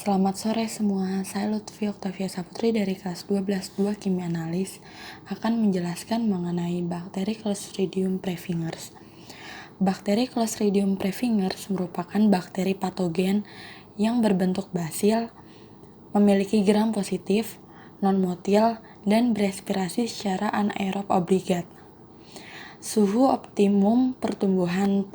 Selamat sore semua, saya Lutfi Oktavia Saputri dari kelas 12-2 Kimia Analis akan menjelaskan mengenai bakteri Clostridium perfringens. Bakteri Clostridium perfringens merupakan bakteri patogen yang berbentuk basil, memiliki gram positif, non-motil, dan berespirasi secara anaerob obligat. Suhu optimum pertumbuhan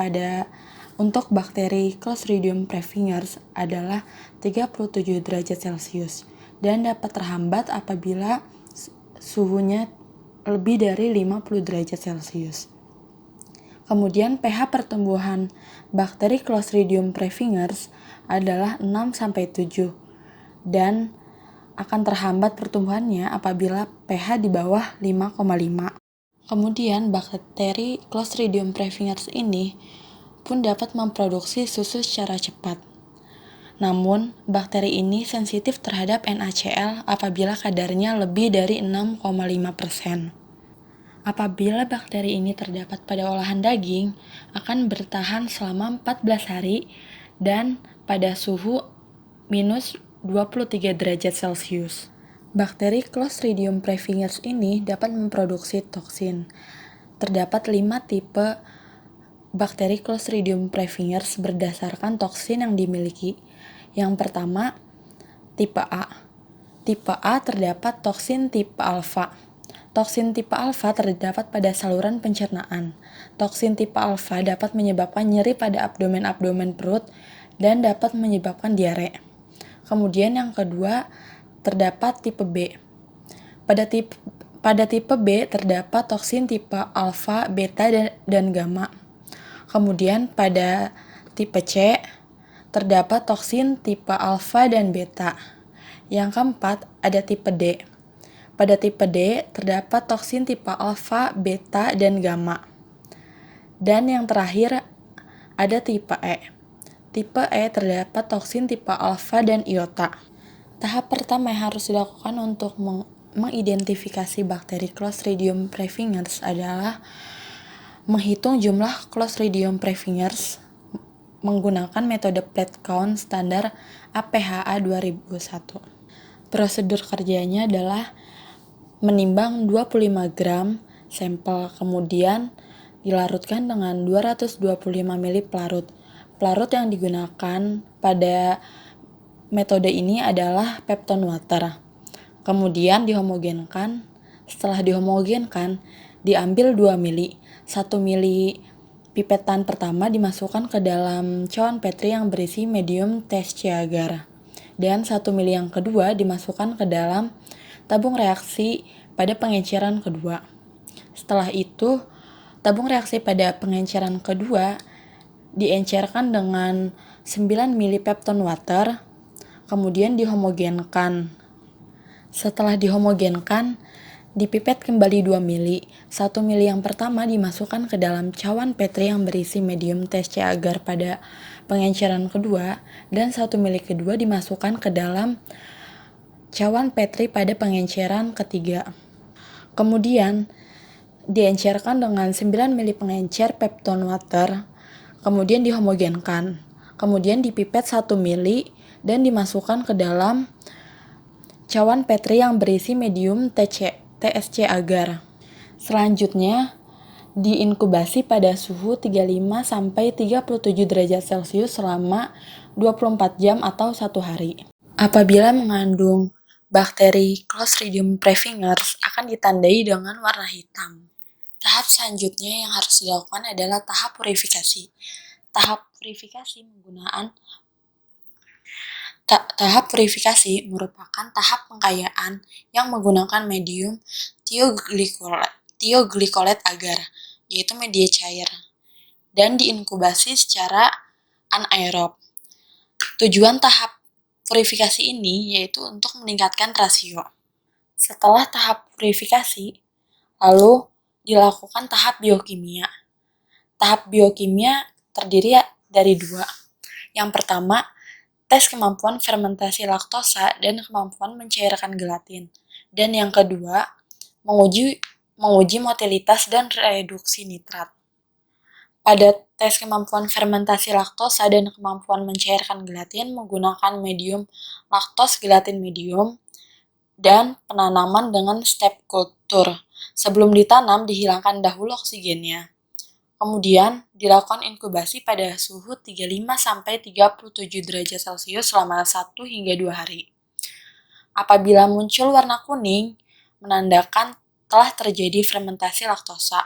untuk bakteri Clostridium perfringens adalah 37 derajat Celcius dan dapat terhambat apabila suhunya lebih dari 50 derajat Celcius. Kemudian pH pertumbuhan bakteri Clostridium perfringens adalah 6-7 dan akan terhambat pertumbuhannya apabila pH di bawah 5,5. Kemudian bakteri Clostridium perfringens ini pun dapat memproduksi susu secara cepat. Namun, bakteri ini sensitif terhadap NaCl apabila kadarnya lebih dari 6,5%. Apabila bakteri ini terdapat pada olahan daging, akan bertahan selama 14 hari dan pada suhu minus 23 derajat Celcius. Bakteri Clostridium perfringens ini dapat memproduksi toksin. Terdapat 5 tipe bakteri Clostridium perfringens berdasarkan toksin yang dimiliki. Yang pertama, tipe A. Tipe A terdapat toksin tipe alfa. Toksin tipe alfa terdapat pada saluran pencernaan. Toksin tipe alfa dapat menyebabkan nyeri pada abdomen perut dan dapat menyebabkan diare. Kemudian yang kedua, terdapat tipe B. Pada tipe B terdapat toksin tipe alfa, beta, dan gamma. Kemudian pada tipe C terdapat toksin tipe alfa dan beta. Yang keempat ada tipe D. Pada tipe D terdapat toksin tipe alfa, beta, dan gamma. Dan yang terakhir ada tipe E. Tipe E terdapat toksin tipe alfa dan iota. Tahap pertama yang harus dilakukan untuk mengidentifikasi bakteri Clostridium perfringens adalah menghitung jumlah Clostridium perfringens menggunakan metode plate count standar APHA 2001. Prosedur kerjanya adalah menimbang 25 gram sampel, kemudian dilarutkan dengan 225 ml pelarut. Pelarut yang digunakan pada metode ini adalah peptone water. Kemudian dihomogenkan. Setelah dihomogenkan, diambil 2 ml. 1 ml pipetan pertama dimasukkan ke dalam cawan Petri yang berisi medium TSC agar. Dan 1 ml yang kedua dimasukkan ke dalam tabung reaksi pada pengenceran kedua. Setelah itu, tabung reaksi pada pengenceran kedua diencerkan dengan 9 ml peptone water, kemudian dihomogenkan. Setelah dihomogenkan, dipipet kembali 2 ml. 1 ml yang pertama dimasukkan ke dalam cawan Petri yang berisi medium TSC agar pada pengenceran kedua, dan 1 ml kedua dimasukkan ke dalam cawan Petri pada pengenceran ketiga. Kemudian diencerkan dengan 9 ml pengencer peptone water, kemudian dihomogenkan. Kemudian dipipet 1 ml dan dimasukkan ke dalam cawan Petri yang berisi medium TSC agar. Selanjutnya, diinkubasi pada suhu 35-37 derajat Celcius selama 24 jam atau 1 hari. Apabila mengandung bakteri Clostridium perfringens akan ditandai dengan warna hitam. Tahap selanjutnya yang harus dilakukan adalah tahap purifikasi. Tahap purifikasi merupakan tahap pengkayaan yang menggunakan medium thioglycolate agar, yaitu media cair, dan diinkubasi secara anaerob. Tujuan tahap purifikasi ini yaitu untuk meningkatkan rasio. Setelah tahap purifikasi, lalu dilakukan tahap biokimia. Tahap biokimia terdiri dari 2. Yang pertama, tes kemampuan fermentasi laktosa dan kemampuan mencairkan gelatin. Dan yang kedua, menguji motilitas dan reduksi nitrat. Pada tes kemampuan fermentasi laktosa dan kemampuan mencairkan gelatin menggunakan medium laktos gelatin medium dan penanaman dengan step culture. Sebelum ditanam, dihilangkan dahulu oksigennya. Kemudian, dilakukan inkubasi pada suhu 35-37 derajat Celcius selama 1 hingga 2 hari. Apabila muncul warna kuning, menandakan telah terjadi fermentasi laktosa.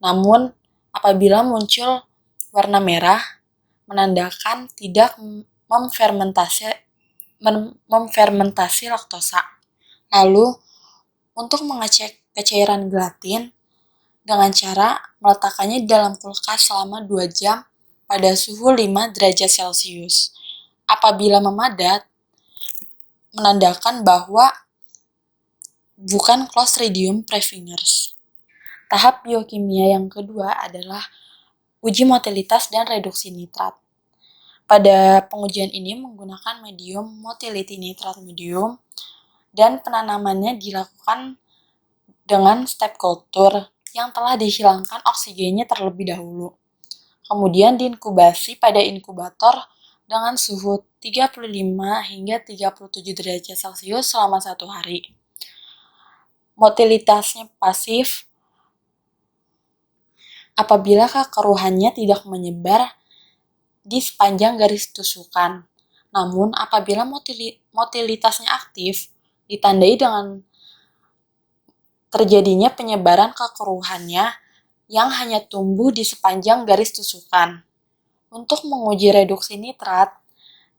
Namun, apabila muncul warna merah, menandakan tidak memfermentasi laktosa. Lalu, untuk mengecek kecairan gelatin dengan cara meletakkannya di dalam kulkas selama 2 jam pada suhu 5 derajat Celcius. Apabila memadat, menandakan bahwa bukan Clostridium perfringens. Tahap biokimia yang kedua adalah uji motilitas dan reduksi nitrat. Pada pengujian ini menggunakan medium motility nitrat medium dan penanamannya dilakukan dengan step culture yang telah dihilangkan oksigennya terlebih dahulu. Kemudian diinkubasi pada inkubator dengan suhu 35 hingga 37 derajat Celcius selama 1 hari. Motilitasnya pasif apabila kekeruhannya tidak menyebar di sepanjang garis tusukan. Namun, apabila motilitasnya aktif, ditandai dengan terjadinya penyebaran kekeruhannya yang hanya tumbuh di sepanjang garis tusukan. Untuk menguji reduksi nitrat,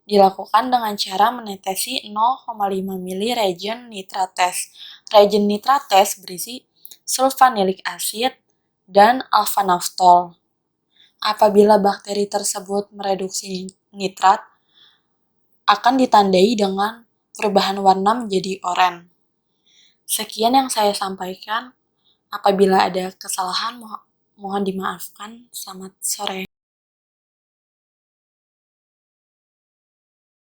dilakukan dengan cara menetesi 0,5 ml reagen nitrates. Reagen nitrates berisi sulfanilik acid dan alpha-naftol. Apabila bakteri tersebut mereduksi nitrat, akan ditandai dengan perubahan warna menjadi oranye. Sekian yang saya sampaikan. Apabila ada kesalahan, mohon dimaafkan. Selamat sore.